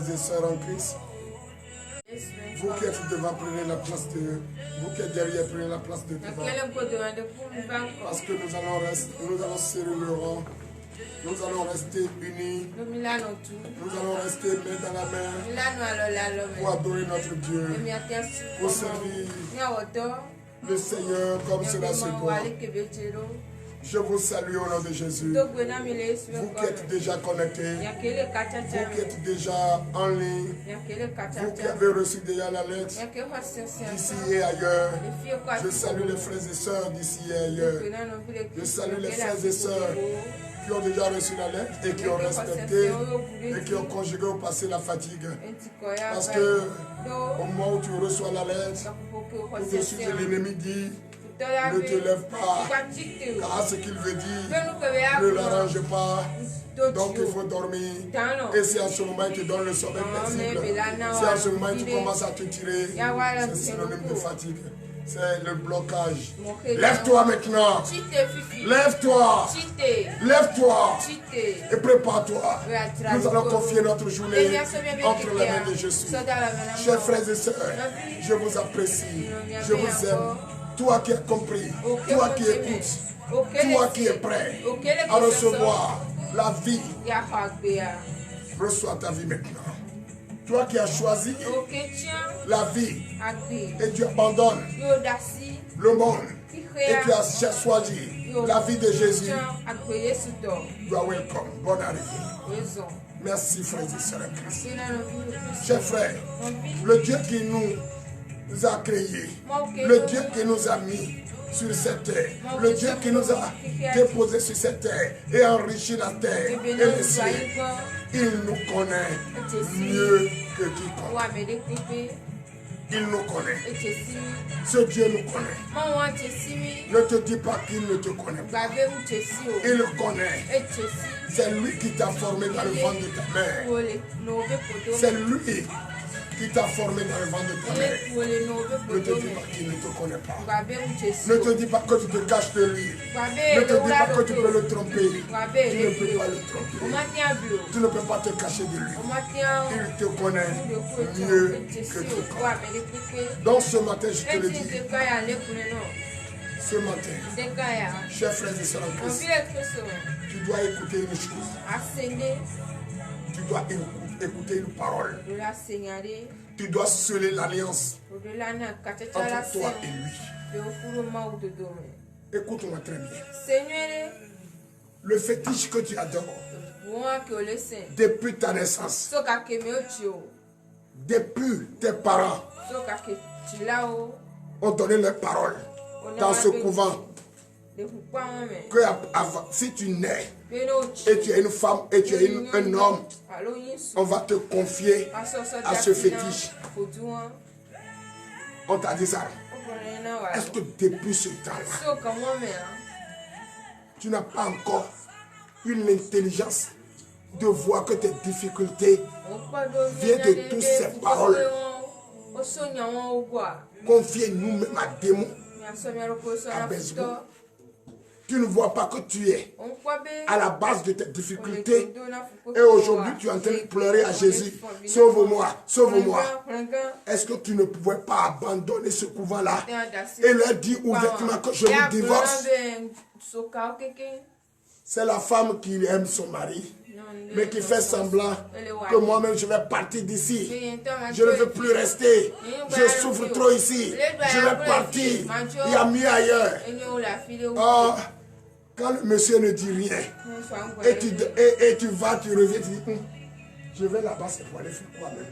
frères et sœurs en Christ. Vous qui êtes devant, prenez la place de... Vous qui êtes derrière, prenez la place de devant. Parce que nous allons serrer le rang. Nous allons rester unis. Nous allons rester main dans la main pour adorer notre Dieu. Pour servir le Seigneur comme cela se doit. Je vous salue au nom de Jésus. Vous qui êtes déjà connectés, vous qui êtes déjà en ligne, vous qui avez reçu déjà la lettre d'ici et ailleurs, je salue les frères et sœurs d'ici et ailleurs. Je salue les frères et sœurs qui ont déjà reçu la lettre et qui ont respecté et qui ont conjugué au passé la fatigue. Parce que au moment où tu reçois la lettre, au-dessus de l'ennemi dit, ne te lève pas, car ce qu'il veut dire ne l'arrange pas, donc il faut dormir. Et c'est en ce moment qu'il te donne le sommeil paisible. C'est en ce moment que tu commences à te tirer. C'est synonyme de fatigue. C'est le blocage. Lève-toi maintenant. Lève-toi. Lève-toi. Et prépare-toi. Nous allons confier notre journée entre les mains de Jésus. Chers frères et sœurs, je vous apprécie. Je vous aime. Toi qui as compris, toi qui écoutes, toi qui es prêt à recevoir la vie, reçois ta vie maintenant. Toi qui as choisi la vie et tu abandonnes le monde et tu as choisi la vie de Jésus, you are welcome. Bonne arrivée. Merci frères et sœurs en Christ. Chers frères, le Dieu qui nous a créés, le Dieu qui nous a mis sur cette terre, le Dieu qui nous a déposés sur cette terre et enrichi la terre et les cieux, il nous connaît mieux que quiconque. Il nous connaît. Ce Dieu nous connaît. Ne te dis pas qu'il ne te connaît pas. Il connaît. C'est lui qui t'a formé dans le ventre de ta mère. C'est lui qui t'a formé dans le ventre de ta mère. Ne te dis pas qu'il ne te connaît pas. Ne te dis pas que tu te caches de lui. Ne te dis pas que tu peux le tromper. Tu ne peux pas le tromper. Tu ne peux pas te cacher de lui. Il te connaît mieux que quiconque. Donc ce matin, je te le dis. Ce matin, chers frères et sœurs en Christ, tu dois écouter une chose. Tu dois écouter une parole. Tu dois sceller l'alliance entre toi et lui. Écoute-moi très bien. Le fétiche que tu adores depuis ta naissance, depuis tes parents ont donné leur parole dans ce couvent, que si tu nais et tu es une femme et tu es un homme, on va te confier à ce fétiche. On t'a dit ça. Est-ce que depuis ce temps-là, tu n'as pas encore une intelligence de voir que tes difficultés viennent de toutes ces paroles confiées nous-mêmes à démons, à Belzébuth? Tu ne vois pas que tu es à la base de tes difficultés et aujourd'hui tu es en train de pleurer à Jésus. Sauve-moi, sauve-moi. Est-ce que tu ne pouvais pas abandonner ce couvent-là et leur dire ouvertement que je vous divorce? C'est la femme qui aime son mari, mais qui fait semblant que moi-même je vais partir d'ici. Je ne veux plus rester. Je souffre trop ici. Je vais partir. Il y a mieux ailleurs. Oh, quand le monsieur ne dit rien, et tu vas, tu reviens, tu dis, je vais là-bas, c'est pour aller faire quoi même?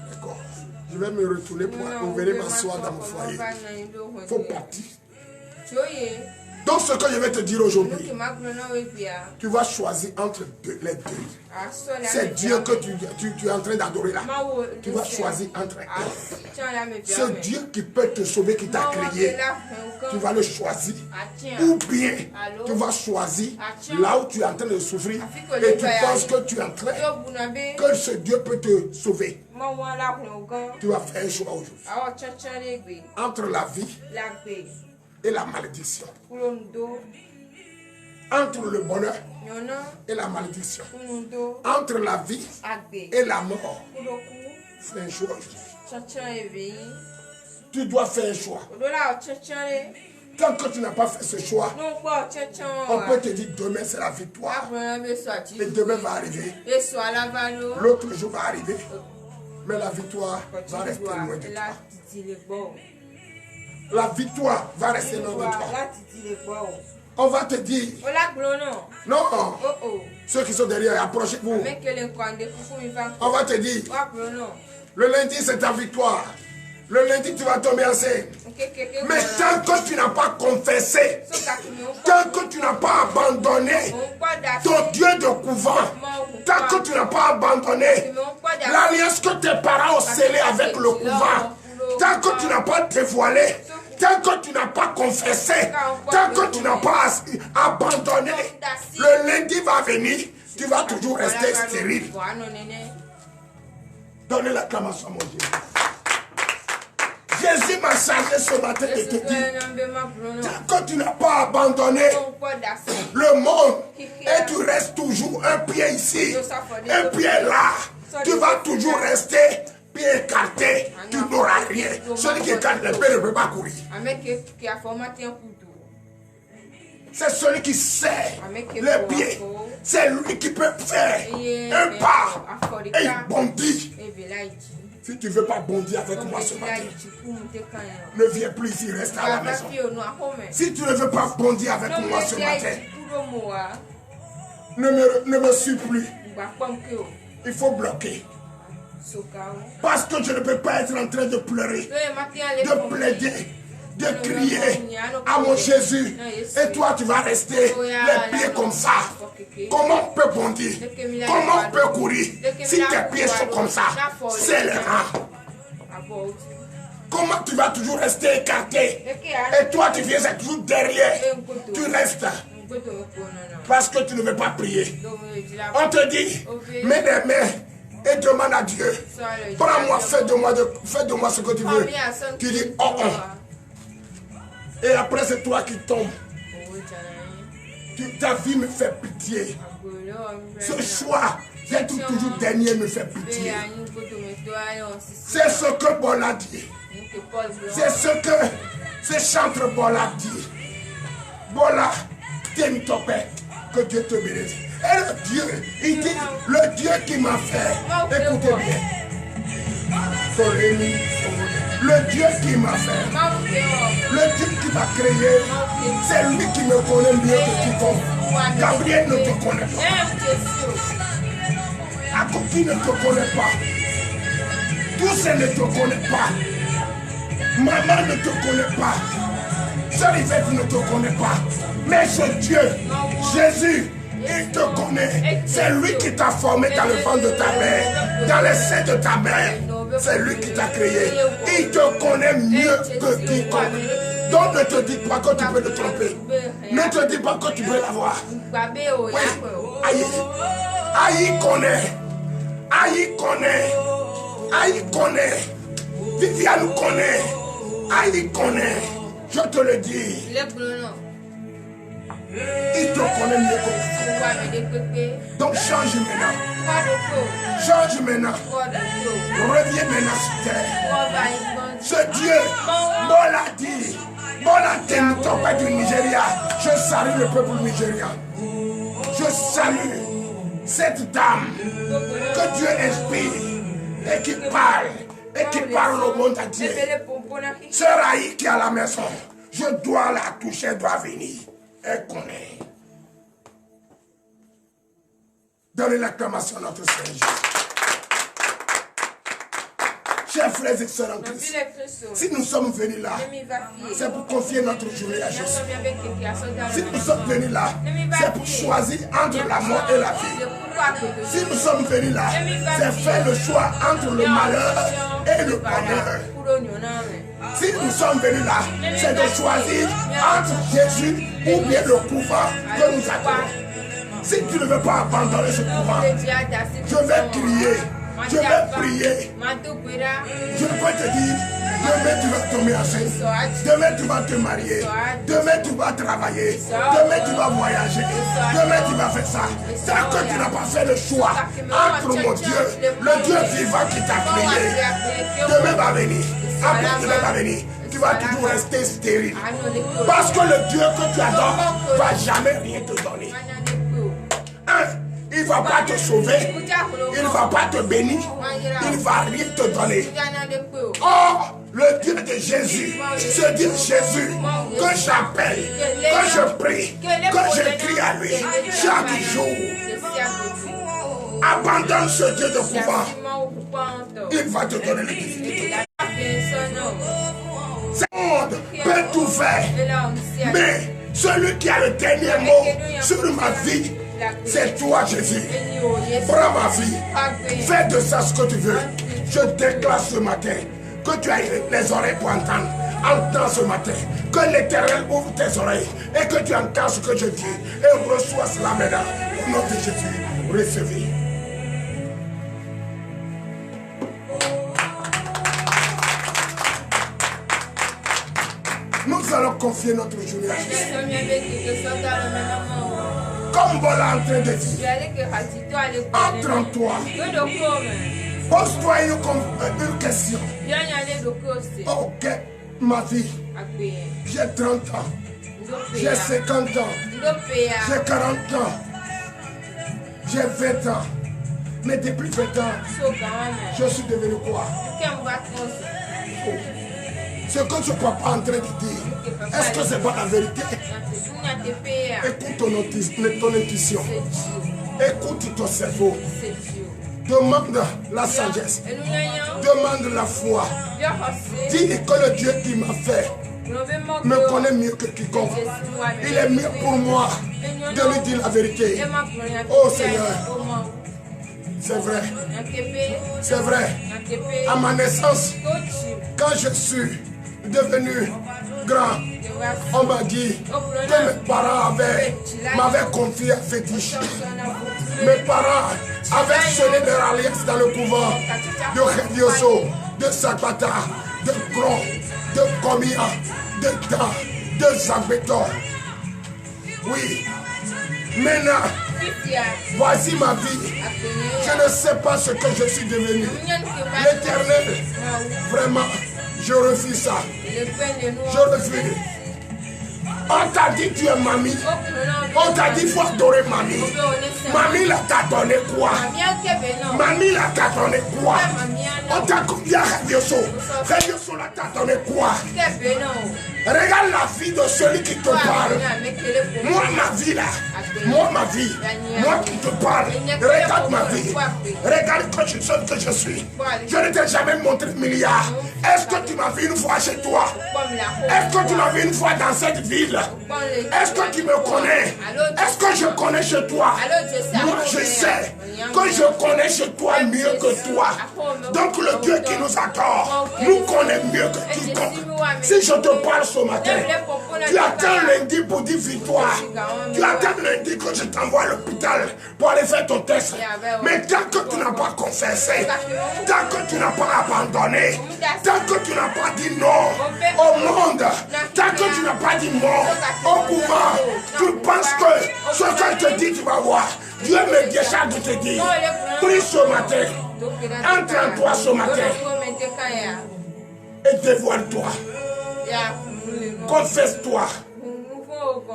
D'accord. Je vais me retourner pour venir m'asseoir dans mon foyer. Il faut partir. Donc ce que je vais te dire aujourd'hui, tu vas choisir entre les deux. C'est Dieu que tu es en train d'adorer là. Tu vas choisir entre eux. C'est Dieu qui peut te sauver, qui t'a créé. Tu vas le choisir. Ou bien tu vas choisir là où tu es en train de souffrir et tu penses que tu es en train, que ce Dieu peut te sauver. Tu vas faire un choix aujourd'hui. Entre la vie et la malédiction. entre le bonheur et la malédiction, entre la vie et la mort, fais un choix. Tu dois faire un choix. Tant que tu n'as pas fait ce choix, on peut te dire demain c'est la victoire. Et demain va arriver. L'autre jour va arriver. Mais la victoire va rester loin de toi. La victoire va rester loin de toi. On va te dire. Non. Ceux qui sont derrière, approchez-vous. On va te dire. Le lundi, c'est ta victoire. Le lundi, tu vas tomber enceinte. Mais tant que tu n'as pas confessé, tant que tu n'as pas abandonné ton Dieu de couvent, tant que tu n'as pas abandonné l'alliance que tes parents ont scellée avec le couvent, tant que tu n'as pas dévoilé, tant que tu n'as pas confessé, tant que tu n'as pas abandonné, le lundi va venir, tu vas toujours rester stérile. Donnez l'acclamation à mon Dieu. Jésus m'a chargé ce matin de te dire, tant que tu n'as pas abandonné le monde et tu restes toujours un pied ici, un pied là, tu vas toujours rester pied écarté, tu n'auras rien. Celui qui écarte les pieds ne peut pas courir. C'est celui qui sait les pieds. C'est lui qui peut faire un pas et il bondit. Si tu ne veux pas bondir avec moi ce matin, ne viens plus ici, reste à la maison. Si tu ne veux pas bondir avec moi ce matin, ne me suis plus. Il faut bloquer. Parce que je ne peux pas être en train de pleurer, de plaider, de crier à mon Jésus. Et toi, tu vas rester les pieds comme ça. Comment on peut bondir? Comment on peut courir? Si tes pieds sont comme ça, c'est le rang. Comment tu vas toujours rester écarté? Et toi, tu viens toujours derrière. Tu restes. Parce que tu ne veux pas prier. On te dit, mets les mains et demande à Dieu. Prends-moi, fais de moi ce que tu veux. Tu dis, oh. Et après, c'est toi qui tombes. Ta vie me fait pitié. Ce choix d'être toujours dernier me fait pitié. C'est ce que Paul a dit. C'est ce que ce chantre Paul a dit. Bola, t'aimes ton père. Que Dieu te bénisse. Et le Dieu, il dit, le Dieu qui m'a fait. Écoutez bien. Le Dieu qui m'a fait, le Dieu qui m'a créé, c'est lui qui me connaît mieux que quiconque. Gabriel ne te connaît pas. Akoki ne te connaît pas. Tous ne te connaît pas. Maman ne te connaît pas. Sœur Yvette ne te connaît pas. Mais ce Dieu, Jésus, il te connaît. C'est lui qui t'a formé dans le ventre de ta mère, dans les seins de ta mère. C'est lui qui t'a créé. Il te connaît mieux que quiconque. Donc ne te dis pas que tu peux te tromper. Ne te dis pas que tu peux l'avoir. Oui. Aïe connaît. Aïe connaît. Aïe connaît. Viviane connaît. Aïe connaît. Je te le dis. Il te connaît mieux que. Donc change maintenant. Change maintenant. Reviens maintenant sur terre. Ce Dieu, bon l'a dit. Bon l'a dit, ton père du Nigeria. Je salue le peuple nigérian. Je salue cette dame que Dieu inspire et qui parle au monde entier. Sœur Aïe qui est à la maison, je dois la toucher, elle doit venir. Elle connaît. Donnez l'acclamation à notre Seigneur Jésus. Chers frères et sœurs en Christ, si nous sommes venus là, c'est pour confier notre journée à Jésus. Si nous sommes venus là, c'est pour choisir entre la mort et la vie. Si nous sommes venus là, c'est faire le choix entre le malheur et le bonheur. Si nous sommes venus là, c'est de choisir entre Jésus ou bien le couvent que nous attendons. Si tu ne veux pas abandonner ce couvent, je vais crier, je vais prier. Je peux te dire, Demain, tu vas tomber enceinte. Demain, tu vas te marier. Demain, tu vas travailler. Demain, tu vas voyager. Demain, tu vas faire ça. Tant que tu n'as pas fait le choix entre mon Dieu, le Dieu vivant qui t'a créé, demain va venir. Après, demain va venir. Tu vas toujours rester stérile. Parce que le Dieu que tu adores ne va jamais rien te donner. Il ne va pas te sauver. Il ne va pas te bénir. Il ne va rien te donner. Oh, le Dieu de Jésus, ce Dieu Jésus que j'appelle, que je prie, que je crie à lui chaque jour. Abandonne ce Dieu de couvent. Il va te donner le difficulté. Ce monde peut tout faire. Mais celui qui a le dernier mot sur ma vie, c'est toi, Jésus. Prends ma vie. Fais de ça ce que tu veux. Je déclare ce matin que tu as les oreilles pour entendre. Entends ce matin. Que l'Éternel ouvre tes oreilles et que tu entends ce que je dis. Et reçois cela maintenant. Au nom de Jésus, recevez. Nous allons confier notre journée à Jésus. Comme voilà en train de dire, entre en toi. Pose-toi une question. Ok, ma vie. J'ai 30 ans. J'ai 50 ans. J'ai 40 ans. J'ai 20 ans. Mais depuis 20 ans, je suis devenu quoi? Ce que ce papa est en train de dire, est-ce que ce n'est pas la vérité? Écoute ton intuition. Écoute ton cerveau. Demande la sagesse. Demande la foi. Dis que le Dieu qui m'a fait me connaît mieux que quiconque. Il est mieux pour moi de lui dire la vérité. Oh Seigneur, c'est vrai. C'est vrai. À ma naissance, quand je suis devenu grand, on m'a dit que mes parents m'avaient confié à fétiche. Mes parents avaient sonné leur alliance dans le couvent de Redioso, de Sakbata, de Kron, de Komia, de Ta, de Zagbeto. Oui. Maintenant, voici ma vie. Je ne sais pas ce que je suis devenu. L'Éternel, vraiment, je refuse ça. Je refuse. On t'a dit tu es mamie. On t'a dit il faut adorer mamie. Mamie là t'a donné quoi? Mamie là t'a donné quoi? On t'a confié à Redioso. Redioso là t'a donné quoi? Regarde la vie de celui qui te parle. Moi ma vie là. Moi ma vie. Moi qui te parle. Regarde ma vie. Regarde que je suis. Je ne t'ai jamais montré milliard. Est-ce que tu m'as vu une fois chez toi? Est-ce que tu m'as vu une fois dans cette ville? Est-ce que tu me connais? Est-ce que je connais chez toi? Moi je sais que je connais chez toi mieux que toi. Donc le Dieu qui nous adore nous connaît mieux que quiconque. Si je te parle ce matin, tu attends lundi pour dire victoire. Tu attends lundi que je t'envoie à l'hôpital pour aller faire ton test. Mais tant que tu n'as pas confessé, tant que tu n'as pas abandonné, tant que tu n'as pas dit non au monde, tant que tu n'as pas dit non au pouvoir, tu penses que ce que je te dis, tu vas voir. Dieu me décharge de te dire, prie ce matin, entre en toi ce matin et dévoile-toi. Confesse-toi.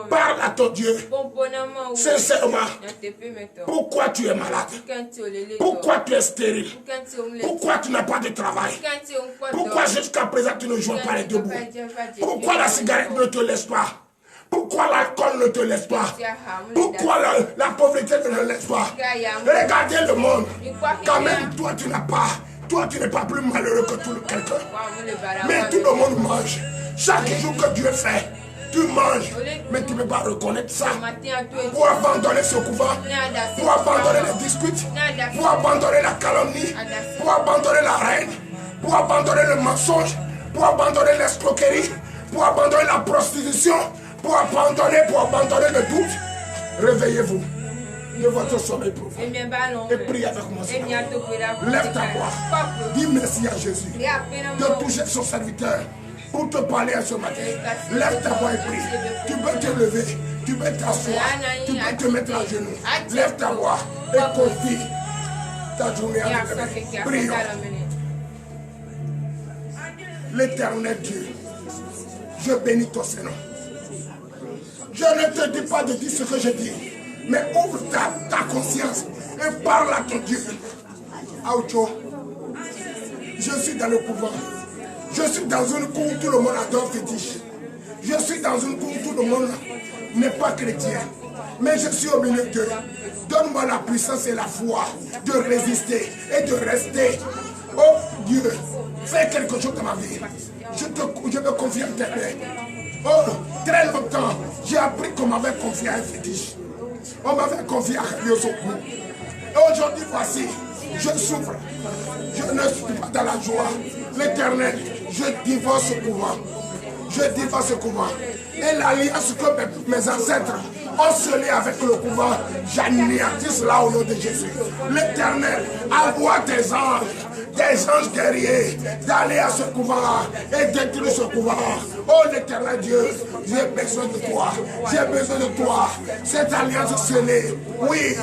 Parle à ton Dieu sincèrement. Pourquoi tu es malade? Pourquoi tu es stérile? Pourquoi tu n'as pas de travail? Pourquoi jusqu'à présent tu ne joues pas les debout? Pourquoi la cigarette ne te laisse pas? Pourquoi l'alcool ne te laisse pas? Pourquoi la pauvreté ne te laisse pas? Regardez le monde. Quand même, toi tu n'as pas. Toi tu n'es pas plus malheureux que tout le quelqu'un. Mais tout le monde mange. Chaque jour que Dieu fait, tu manges, mais tu ne peux pas reconnaître ça. Pour abandonner ce couvent, pour abandonner les disputes, pour abandonner la calomnie, pour abandonner la haine, pour abandonner le mensonge, pour abandonner l'escroquerie, pour abandonner la prostitution, pour abandonner le doute. Réveillez-vous. de votre sommeil profond. Et prie avec moi. Lève ta voix. Dis merci à Jésus de toucher son serviteur pour te parler à ce matin. Lève ta voix et prie. Tu peux te lever, tu peux t'asseoir, tu peux te mettre à genoux. Lève ta voix et confie ta journée à Dieu. Prions. L'Éternel Dieu, je bénis ton Seigneur. Je ne te dis pas de dire ce que je dis, mais ouvre ta conscience et parle à ton Dieu. Aoucho, je suis dans le couvent. Je suis dans une cour où tout le monde adore fétiche. Je suis dans une cour où tout le monde n'est pas chrétien. Mais je suis au milieu d'eux. Donne-moi la puissance et la foi de résister et de rester. Oh Dieu, fais quelque chose dans ma vie. Je me confie en tes mains. Oh, très longtemps, j'ai appris qu'on m'avait confié à un fétiche. On m'avait confié à Ryosoku. Et aujourd'hui, voici, je souffre. Je ne suis pas dans la joie. L'Éternel, je divorce ce couvent. Je divorce ce couvent. Et l'alliance que mes ancêtres ont scellée avec le couvent, j'anéantis cela au nom de Jésus. L'Éternel, envoie tes anges guerriers, d'aller à ce couvent et détruire ce couvent. Oh l'Éternel Dieu, j'ai besoin de toi. J'ai besoin de toi. Cette alliance scellée, oui,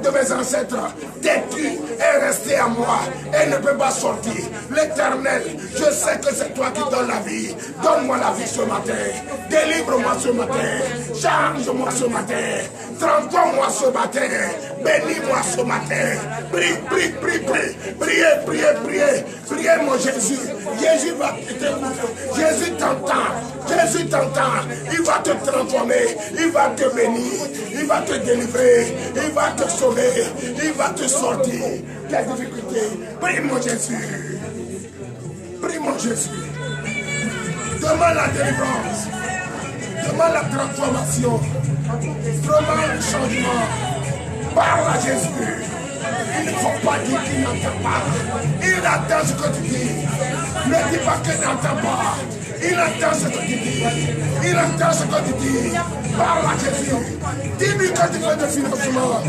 de mes ancêtres, détruit et restée à moi. Elle ne peut pas sortir. L'Éternel, je sais que c'est toi qui donnes la vie. Donne-moi la vie ce matin. Délivre-moi ce matin. Change-moi ce matin. Transforme-moi ce matin. Bénis-moi ce matin. Prie, prie, prie, prie. Priez, priez, priez. Priez mon Jésus. Jésus va t'écouter. Jésus t'entend. Jésus t'entend. Il va te transformer. Il va te bénir. Il va te délivrer. Il va te sauver. Il va te sortir. Quelle difficulté. Prie mon Jésus. Prie mon Jésus. Demande la délivrance. Demande la transformation. Demande le changement. Parle à Jésus. Il ne faut pas dire qu'il n'entend pas. Il entend ce que tu dis. Ne dis pas qu'il n'entend pas. Il entend ce que tu dis. Il entend ce que tu dis. Parle à Jésus. Dis-lui que tu veux de financement.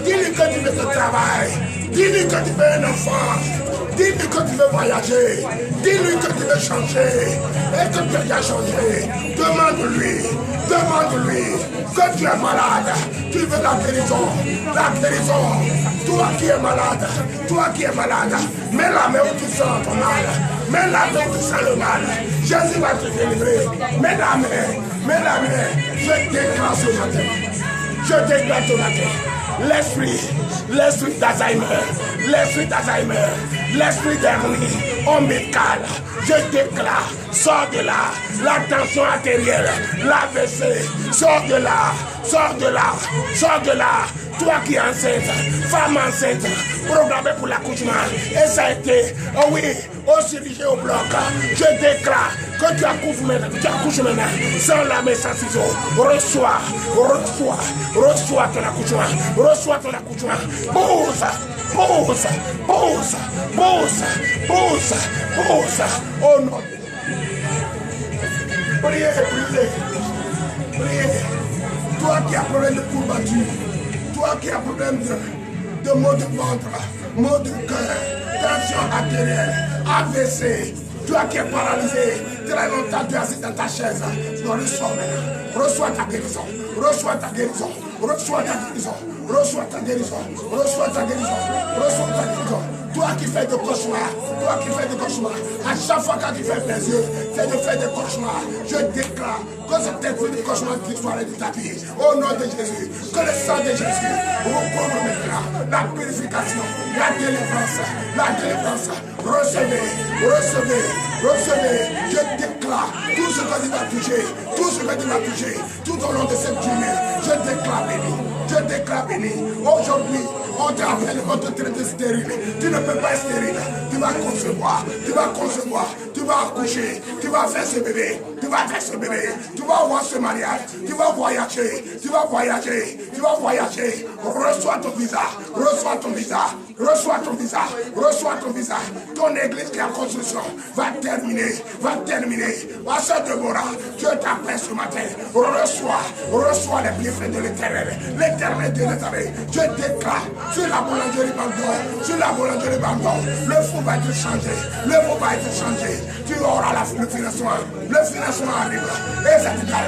Dis-lui que tu veux de travail. Dis-lui que tu veux un enfant. Dis-lui que tu veux voyager. Dis-lui que tu veux changer. Et que tu as déjà changé. Demande-lui. Demande-lui que tu es malade. Tu veux la guérison. La guérison. Toi qui es malade. Toi qui es malade. Mets la main où tu sens ton mal. Mets la main où tu sens le mal. Jésus va te délivrer. Mets la main. Mets la main. Je déclare ce matin. Je déclare ce matin. L'esprit d'Alzheimer, l'esprit d'hernie ombilical, je déclare, sors de là, la tension artérielle, l'AVC, sors de là, sors de là, sors de là. Toi qui es enceinte, femme enceinte, programmée pour l'accouchement, et ça a été, oh oui, au chirurgie au bloc, je déclare que tu accouches maintenant, sans la main, sans ciseaux. Reçois ton accouchement, reçois ton accouchement. Pousse, oh non. Priez. Toi qui as problème de courbature, toi qui as problème de maux de ventre, maux de cœur, tension artérielle, AVC, toi qui es paralysé, très longtemps tu es assis dans ta chaise, tu reçois maintenant. Reçois ta guérison, reçois ta guérison, reçois ta guérison, reçois ta guérison, reçois ta guérison, reçois ta guérison. Toi qui fais des cauchemars, à chaque fois que tu fais tes yeux, tu fais des cauchemars, je déclare que c'est esprit de cauchemar qui soit de ta vie. Au nom de Jésus, que le sang de Jésus recouvre maintenant la purification, la délivrance. Recevez. Je déclare tout ce que tu vas toucher, tout au long de cette journée, je déclare béni. Aujourd'hui, on te traite stérile. Tu ne peux pas être stérile. Tu vas concevoir, tu vas accoucher, tu vas faire ce bébé, tu vas avoir ce mariage, tu vas voyager. Reçois ton visa, Reçois ton visa. Reçois ton visa. Ton église qui est en construction va terminer. Va terminer. À ce Déborah, Dieu t'appelle ce matin. Reçois les bienfaits de l'éternel. L'éternel Dieu l'éternel. Je déclare sur la boulangerie Bandon. Sur la boulangerie Bandon. Le fou va être changé. Le fou va être changé. Tu auras le financement. Le financement arrivera. Et ça te là.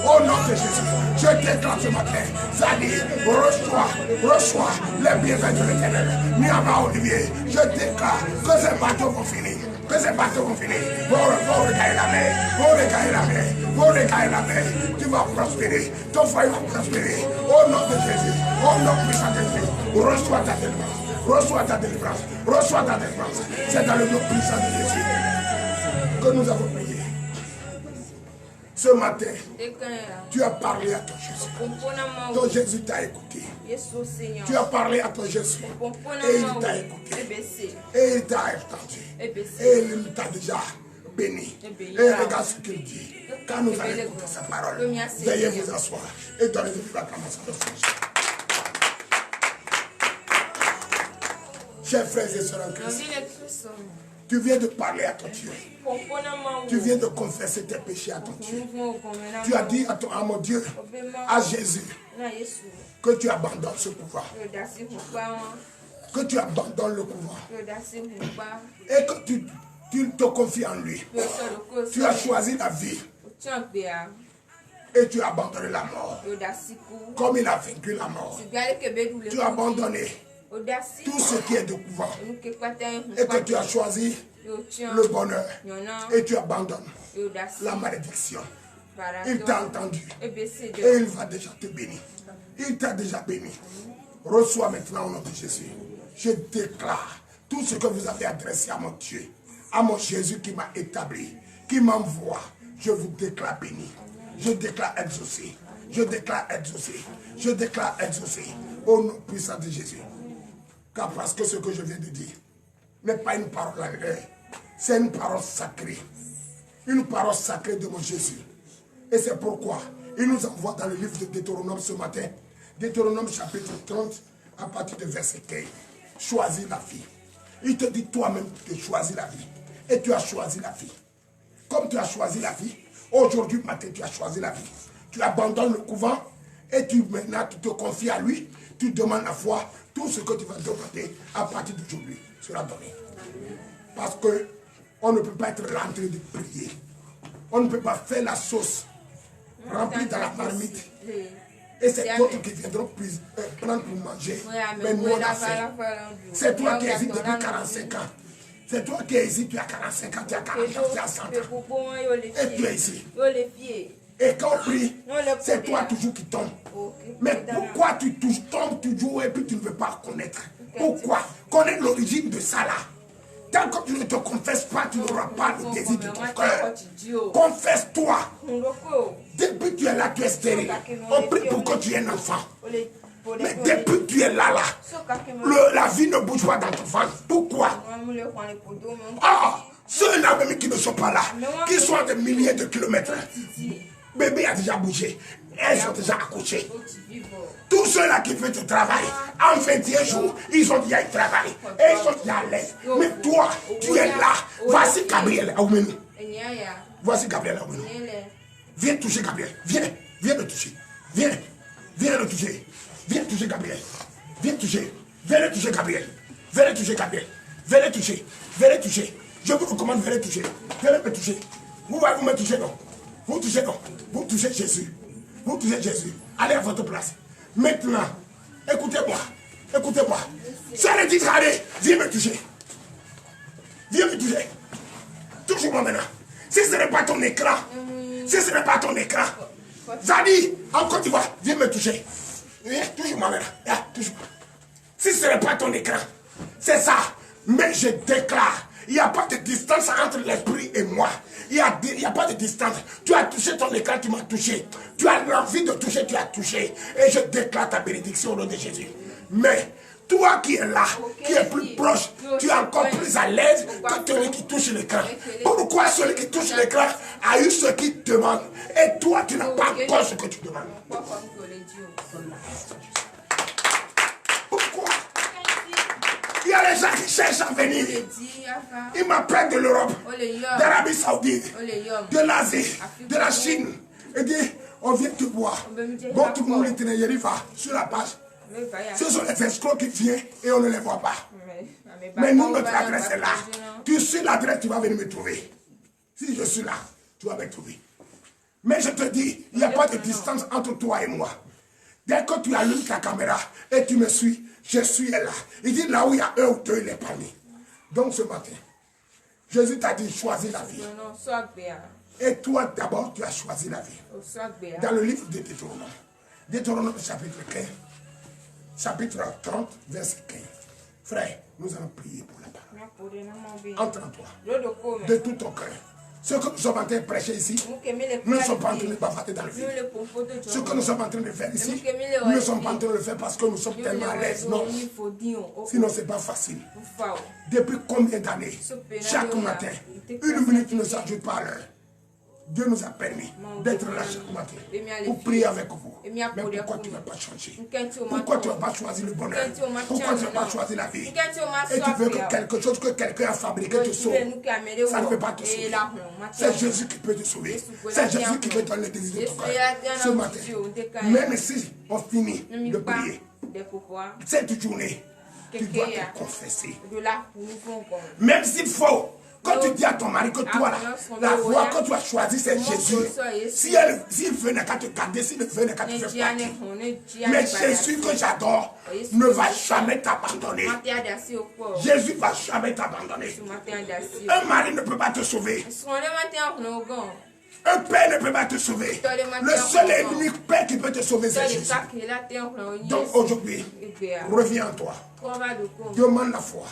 Au nom de Jésus. Je déclare ce matin. Ça dit, reçois les bienfaits de l'éternel. Niama Olivier, je déclare que ces bateaux vont finir. Que ces bateaux vont finir. Vont regarder la mer. Vont regarder la mer. Vont regarder la mer. Tu vas prospérer. Ton foyer va prospérer. Au nom de Jésus. Au nom puissant de Jésus. Reçois ta délivrance. Reçois ta délivrance. Reçois ta délivrance. C'est dans le nom puissant de Jésus que nous avons prié. Ce matin, tu as parlé à ton Jésus. Ton Jésus t'a écouté. Tu as parlé à ton Jésus. Et il t'a écouté. Et il t'a entendu. Et il t'a déjà béni. Et regarde ce qu'il dit. Quand nous allons écouter sa parole, veuillez vous asseoir. Et donnez-vous l'acclamation de son Jésus. Chers frères et sœurs en Christ, tu viens de parler à ton Dieu. Tu viens de confesser tes péchés à ton Dieu. Tu as dit à mon Dieu, à Jésus, que tu abandonnes ce pouvoir. Que tu abandonnes le pouvoir. Et que tu te confies en lui. Tu as choisi la vie. Et tu as abandonné la mort. Comme il a vaincu la mort. Tu as abandonné tout ce qui est de couvent. Et que tu as choisi le bonheur. Et tu abandonnes la malédiction. Il t'a entendu. Et il va déjà te bénir. Il t'a déjà béni. Reçois maintenant au nom de Jésus. Je déclare tout ce que vous avez adressé à mon Dieu, à mon Jésus qui m'a établi, qui m'envoie. Je vous déclare béni. Je déclare exaucé. Je déclare exaucé. Je déclare exaucé. Au nom puissant de Jésus. Car parce que ce que je viens de dire n'est pas une parole en l'air. C'est une parole sacrée. Une parole sacrée de mon Jésus. Et c'est pourquoi il nous envoie dans le livre de Deutéronome ce matin. Deutéronome chapitre 30, à partir de verset 15. Choisis la vie. Il te dit toi-même de choisir la vie. Et tu as choisi la vie. Comme tu as choisi la vie, aujourd'hui matin tu as choisi la vie. Tu abandonnes le couvent et maintenant tu te confies à lui. Tu demandes la foi. Tout ce que tu vas demander à partir d'aujourd'hui sera donné. Parce que on ne peut pas être rentré de prier. On ne peut pas faire la sauce remplie dans la marmite. Et c'est d'autres qui viendront prendre pour manger. Mais nous on a fait. C'est toi qui hésites depuis 45 ans. C'est toi qui hésites, tu as 45 ans, tu as 40 ans, tu as 100 ans. Et tu es ici. Et quand on prie, c'est toi toujours qui tombe. Mais pourquoi tu tombes toujours et puis tu ne veux pas connaître? Pourquoi? Connais l'origine de ça là. Tant que tu ne te confesses pas, tu n'auras pas le désir de ton cœur. Confesse-toi. Depuis que tu es là, tu es stérile. On prie pour que tu aies un enfant. Mais depuis que tu es là, la vie ne bouge pas dans ton ventre. Pourquoi? Ah, ceux-là même qui ne sont pas là, qui sont à des milliers de kilomètres. Bébé a déjà bougé. Elles sont déjà accouchées. Tous ceux-là qui font du travail, en 21 jours, ils ont déjà eu travail. Et ils sont déjà à l'aise. Mais toi, tu es là. Voici Gabriel Aoumeni. Voici Gabriel Aoumeni. Viens toucher Gabriel. Viens le toucher. Viens le toucher. Viens toucher Gabriel. Viens toucher. Viens le toucher Gabriel. Viens le toucher Gabriel. Viens le toucher. Viens le toucher. Je vous recommande, viens le toucher. Viens le toucher. Vous me toucher, non? Vous touchez, non? Vous touchez Jésus. Vous touchez Jésus. Allez à votre place. Maintenant, écoutez-moi. Écoutez-moi. Ça le dit, allez, viens me toucher. Viens me toucher. Touche-moi maintenant. Si ce n'est pas ton écran, si ce n'est pas ton écran, Zadi, en Côte d'Ivoire, viens me toucher. Viens, touche-moi maintenant. Touche-moi. Si ce n'est pas ton écran, c'est ça. Mais je déclare, il n'y a pas de distance entre l'esprit et moi. Il n'y a pas de distance. Tu as touché ton écran, tu m'as touché. Tu as l'envie de toucher, tu as touché. Et je déclare ta bénédiction au nom de Jésus. Mais toi qui es là, qui est plus proche, tu es encore plus à l'aise que celui qui touche l'écran. Pourquoi celui qui touche l'écran a eu ce qu'il demande et toi tu n'as pas encore ce que tu demandes? Pourquoi? Il y a des gens qui cherchent à venir. Ils m'appellent de l'Europe, d'Arabie Saoudite, de l'Asie, de la Chine. Et dit, on vient te voir. Bon, tout le monde est va sur la page. Ce sont les escrocs qui viennent et on ne les voit pas. Mais nous, notre adresse est là. Tu suis l'adresse, tu vas venir me trouver. Si je suis là, tu vas me trouver. Mais je te dis, il n'y a pas de distance entre toi et moi. Dès que tu allumes ta caméra et tu me suis, je suis là. Il dit là où il y a un ou deux, il est parmi. Donc ce matin, Jésus t'a dit, choisis la vie. Et toi d'abord, tu as choisi la vie. Dans le livre de Deutéronome, Deutéronome chapitre 15, chapitre 30, verset 15. Frère, nous allons prier pour la parole. Entre en toi, de tout ton cœur. Ce que nous sommes en train de prêcher ici, nous ne sommes pas en train de bavarder dans le vide. Ce que nous sommes en train de faire ici, nous ne sommes pas en train de le faire parce que nous sommes tellement à l'aise. Non. Sinon, ce n'est pas facile. Depuis combien d'années, chaque matin, une minute ne s'ajoute pas à l'heure. Dieu nous a permis d'être là chaque matin pour prier avec vous. Mais pourquoi tu ne vas pas changer? Pourquoi tu ne vas pas choisir le bonheur? Pourquoi tu ne vas pas choisir la vie? Et tu veux que quelque chose que quelqu'un a fabriqué te sauve. Ça ne peut pas te sauver. C'est Jésus qui peut te sauver. C'est Jésus qui peut donner le désir de ton cœur. Ce matin, même si on finit de prier, cette journée, tu dois te confesser. Même s'il faut. Quand tu dis à ton mari que toi, la voie que tu as choisie, c'est Jésus. S'il venait qu'à te garder, s'il ne venait qu'à te faire partie. Mais Jésus que j'adore ne va jamais t'abandonner. Jésus ne va jamais t'abandonner. Un mari ne peut pas te sauver. Un père ne peut pas te sauver. Le seul et unique père qui peut te sauver, c'est Jésus. Donc aujourd'hui, reviens en toi. Demande la foi.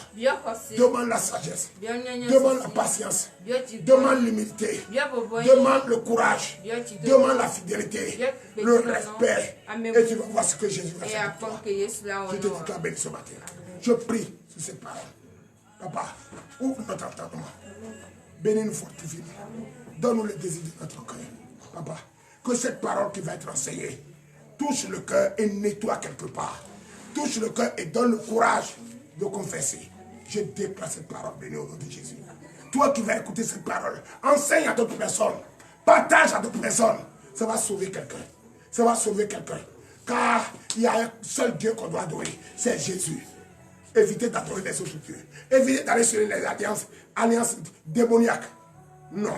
Demande la sagesse. Demande la patience. Demande l'humilité. Demande le courage. Demande la fidélité. Le respect. Et tu vas voir ce que Jésus va faire pour toi. Je te déclare béni ce matin. Je prie sur cette parole. Papa, ouvre notre entendement. Bénis-nous fortifie. Donne-nous le désir de notre cœur. Papa, que cette parole qui va être enseignée touche le cœur et nettoie quelque part. Touche le cœur et donne le courage de confesser. Je déclare cette parole bénie au nom de Jésus. Toi qui vas écouter cette parole, enseigne à d'autres personnes. Partage à d'autres personnes. Ça va sauver quelqu'un. Ça va sauver quelqu'un. Car il y a un seul Dieu qu'on doit adorer. C'est Jésus. Évitez d'adorer les autres dieux. Évitez d'aller sur les alliances démoniaques. Non.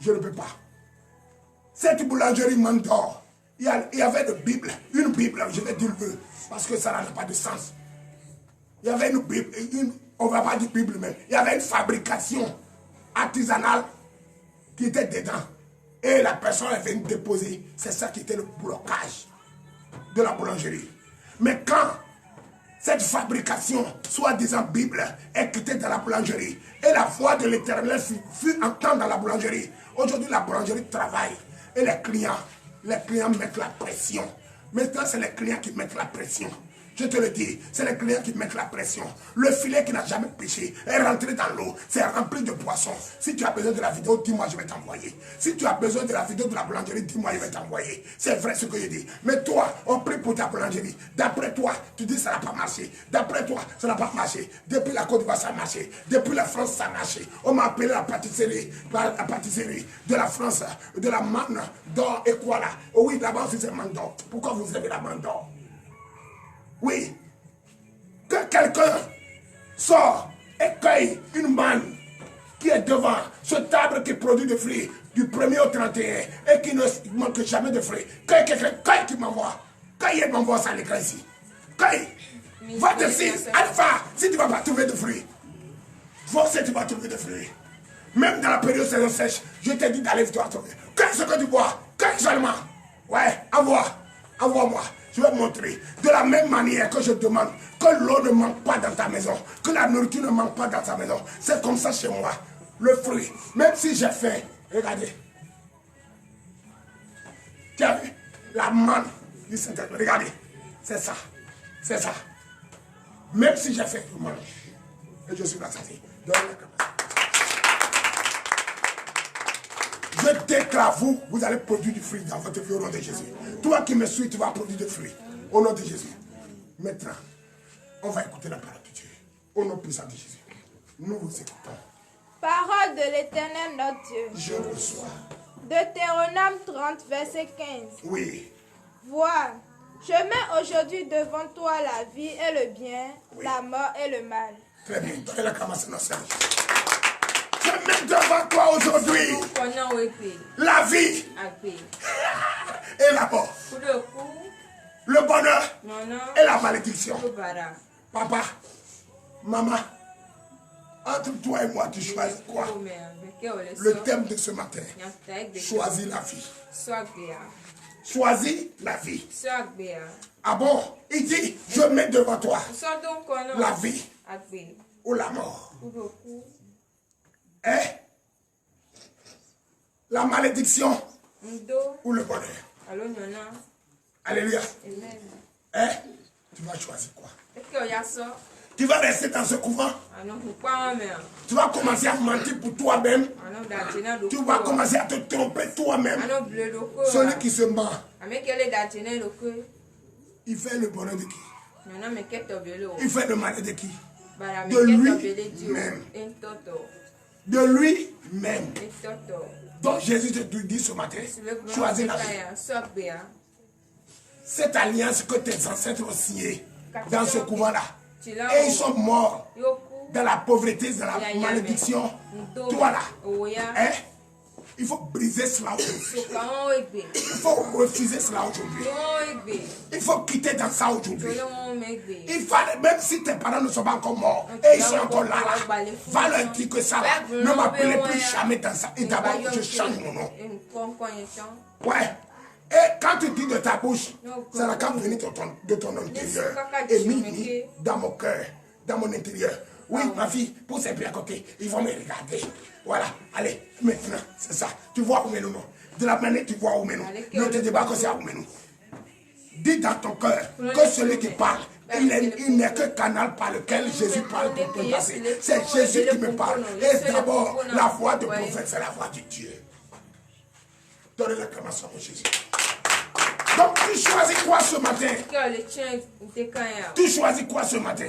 Je ne peux pas. Cette boulangerie Mandor, il y avait une Bible, je vais dire le parce que ça n'a pas de sens. Il y avait une Bible, on ne va pas dire Bible même, il y avait une fabrication artisanale qui était dedans. Et la personne est venue déposer, c'est ça qui était le blocage de la boulangerie. Mais quand cette fabrication, soi-disant Bible, est quittée dans la boulangerie, et la voix de l'Éternel fut entendue dans la boulangerie. Aujourd'hui, la boulangerie travaille, et les clients mettent la pression. Maintenant, c'est les clients qui mettent la pression. Je te le dis, c'est les clients qui mettent la pression. Le filet qui n'a jamais pêché est rentré dans l'eau, c'est rempli de poissons. Si tu as besoin de la vidéo, dis-moi, je vais t'envoyer. Si tu as besoin de la vidéo de la boulangerie, dis-moi, je vais t'envoyer. C'est vrai ce que je dis. Mais toi, on prie pour ta boulangerie. D'après toi, tu dis ça n'a pas marché. D'après toi, ça n'a pas marché. Depuis la Côte d'Ivoire, ça a marché. Depuis la France, ça a marché. On m'a appelé la pâtisserie de la France, de la manne d'or et quoi là. Oh oui, d'abord, c'est Mandor. Pourquoi vous avez la manne d'or? Oui, que quelqu'un sort et cueille une manne qui est devant ce arbre qui produit des fruits du 1er au 31 et qui ne manque jamais de fruits. Cueille quelqu'un, cueille qui m'envoie. Cueille et m'envoie ça à l'écran ici. Cueille. Va dessus, Alpha, si tu ne vas pas trouver de fruits. Va si tu vas trouver de fruits. Même dans la période saison sèche, je t'ai dit d'aller toi trouver. Cueille ce que tu bois, cueille seulement. Ouais, envoie-moi. Je vais montrer. De la même manière que je demande que l'eau ne manque pas dans ta maison, que la nourriture ne manque pas dans ta maison. C'est comme ça chez moi. Le fruit, même si j'ai faim, regardez. Tu as vu la manne du Saint-Esprit. Regardez. C'est ça. C'est ça. Même si j'ai faim, je mange. Et je suis rassasié. Je déclare vous allez produire du fruit dans votre vie au nom de Jésus. Toi qui me suis, tu vas produire du fruit au nom de Jésus. Maintenant, on va écouter la parole de Dieu. Au nom puissant de Jésus, nous vous écoutons. Parole de l'Éternel notre Dieu. Je reçois. Deutéronome 30, verset 15. Oui. Vois, je mets aujourd'hui devant toi la vie et le bien, oui. La mort et le mal. Très bien. Donnez la camasse dans Serge. Je mets devant toi aujourd'hui la vie et la mort. Le bonheur et la malédiction. Papa, maman, entre toi et moi, tu choisis quoi? Le thème de ce matin, choisis la vie. Choisis la vie. Ah bon? Il dit, je mets devant toi la vie ou la mort. Hein? La malédiction ou le bonheur. Alléluia. Hein? Tu vas choisir quoi? Tu vas rester dans ce couvent. Tu vas commencer à mentir pour toi-même. Tu vas commencer à te tromper toi-même. Celui qui se ment, il fait le bonheur de qui? Il fait le malheur de qui? De lui-même. De lui-même. Donc Jésus te dit ce matin, choisis la vie. Cette alliance que tes ancêtres ont signée dans ce couvent-là, et ils sont morts dans la pauvreté, dans la malédiction. Toi là, hein? Il faut briser cela aujourd'hui. Il faut refuser cela aujourd'hui. Il faut quitter dans ça aujourd'hui. Il fallait, même si tes parents ne sont pas encore morts, et ils sont encore là, va leur dire que ça là, ne m'appelez plus jamais dans ça. Et d'abord, je change mon nom. Ouais. Et quand tu dis de ta bouche, ça va quand venir de ton intérieur et mis dans mon cœur, dans mon intérieur. Oui, ma fille, pour ces pieds à côté, ils vont me regarder. Voilà, allez, maintenant, c'est ça. Tu vois où nous. De la manière tu vois où nous. Ne te dis pas que c'est où nous. Dis dans ton cœur que celui qui parle, il n'est que canal par lequel Jésus parle pour te passer. C'est Jésus qui me parle. Et d'abord, la voix du prophète, c'est la voix de Dieu. Donnez l'acclamation pour Jésus. Donc tu choisis quoi ce matin? Tu choisis quoi ce matin?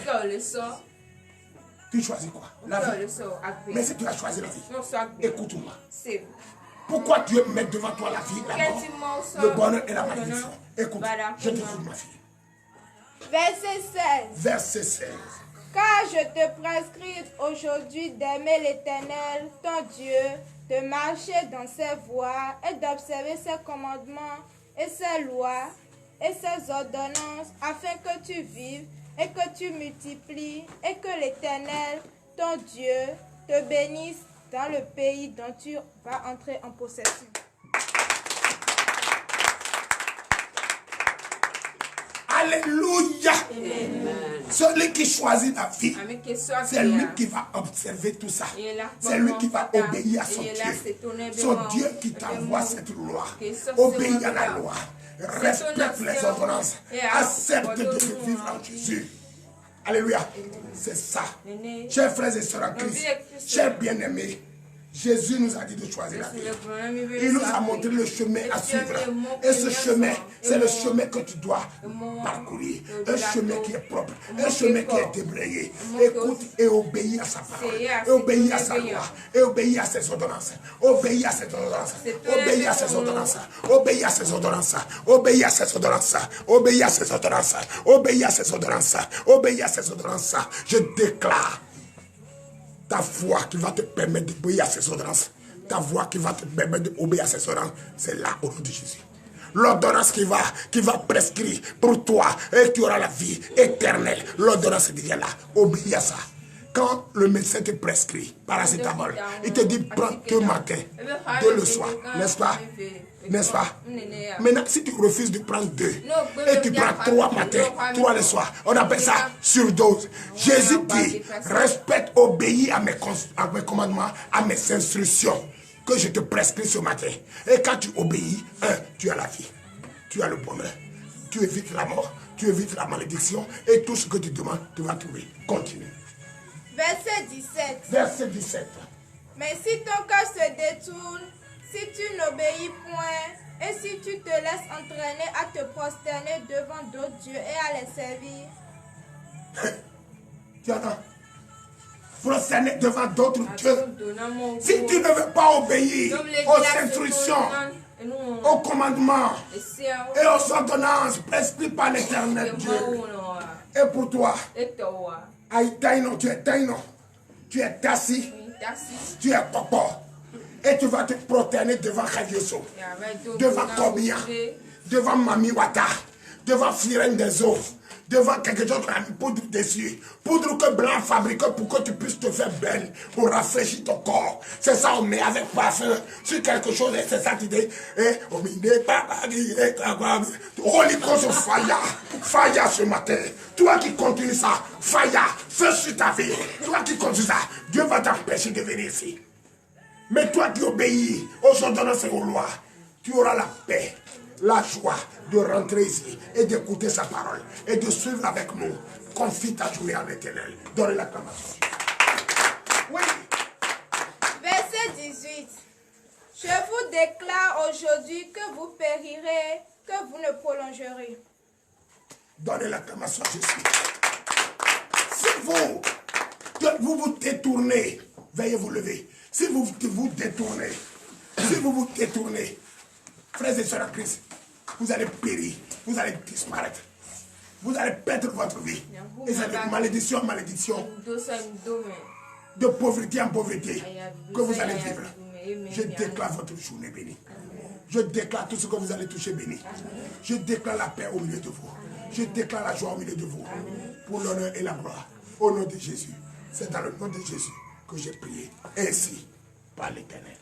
Tu choisis quoi? La vie. Mais si tu as choisi la vie, écoute-moi. Pourquoi Dieu met devant toi la vie, la mort, le bonheur et la malédiction? Écoute, je te dis ma fille. Verset 16. Verset 16. Car je te prescris aujourd'hui d'aimer l'Éternel, ton Dieu, de marcher dans ses voies et d'observer ses commandements et ses lois et ses ordonnances, afin que tu vives et que tu multiplies et que l'Éternel, ton Dieu, te bénisse dans le pays dont tu vas entrer en possession. Alléluia. Celui qui choisit la vie, c'est lui qui va observer tout ça. C'est lui qui va obéir à son Dieu. Son Dieu qui t'envoie cette loi. Obéis à la loi. Respecte les ordonnances. Accepte de vivre en Jésus. Alléluia. C'est ça. Chers frères et sœurs en Christ, chers bien-aimés, Jésus nous a dit de choisir la vie. Il nous a montré le chemin à suivre. Et ce chemin, c'est le chemin que tu dois parcourir. Un chemin qui est propre. Un chemin qui est débrayé. Écoute et obéis à sa parole. Et obéis à sa loi. Et obéis à ses ordonnances. Obéis à ses ordonnances. Obéis à ses ordonnances. Obéis à ses ordonnances. Obéis à ses ordonnances. Obéis à ses ordonnances. Obéis à ses ordonnances. Obéis à ses ordonnances. Je déclare ta voix qui va te permettre d'obéir à ses ordonnances. Ta voix qui va te permettre d'obéir à ses ordonnances. C'est là au nom de Jésus. L'ordonnance qui va prescrire pour toi et tu auras la vie éternelle. L'ordonnance est déjà là. Obéis à ça. Quand le médecin te prescrit paracétamol, il te dit prends deux matins, deux le soir, n'est-ce pas? N'est-ce pas? Maintenant, si tu refuses de prendre deux et tu prends trois matins, trois le soir, on appelle ça surdose. Jésus dit, respecte, obéis à mes commandements, à mes instructions que je te prescris ce matin. Et quand tu obéis, tu as la vie, tu as le bonheur, tu évites la mort, tu évites la malédiction et tout ce que tu demandes, tu vas trouver. Continue. Verset 17. Verset 17. Mais si ton cœur se détourne, si tu n'obéis point, et si tu te laisses entraîner à te prosterner devant d'autres dieux et à les servir. Tu entends? prosterner devant d'autres dieux. Si tu ne veux pas obéir aux instructions, aux commandements et aux ordonnances prescrites par l'Éternel Dieu, et pour toi, tu es Tassi, tu es Popo, et tu vas te prosterner devant Khadioso, devant Kobia, devant Mami Wata, devant Sirène des eaux, devant quelque chose qu'on a mis poudre dessus. Poudre que blanc fabriqué pour que tu puisses te faire belle, pour rafraîchir ton corps. C'est ça, on met avec parfum sur quelque chose et c'est ça qui dit, Holy Ghost fire ce matin. Toi qui continues ça, fire, feu sur ta vie. Toi qui continues ça, Dieu va t'empêcher de venir ici. Mais toi qui obéis aux ordonnances et aux lois, tu auras la paix, la joie de rentrer ici et d'écouter sa parole et de suivre avec nous. Confie ta journée en l'Éternel. Donnez l'acclamation. Oui. Verset 18. Je vous déclare aujourd'hui que vous périrez, que vous ne prolongerez. Donnez l'acclamation à Jésus. Si vous détournez, veuillez vous lever. Si vous vous détournez, frères et sœurs en Christ, vous allez périr, vous allez disparaître, vous allez perdre votre vie. Et c'est de malédiction en malédiction, de pauvreté en pauvreté que vous allez vivre. Je déclare votre journée bénie. Je déclare tout ce que vous allez toucher béni. Je déclare la paix au milieu de vous. Je déclare la joie au milieu de vous. Pour l'honneur et la gloire. Au nom de Jésus. C'est dans le nom de Jésus que j'ai prié. Ainsi, par l'Éternel.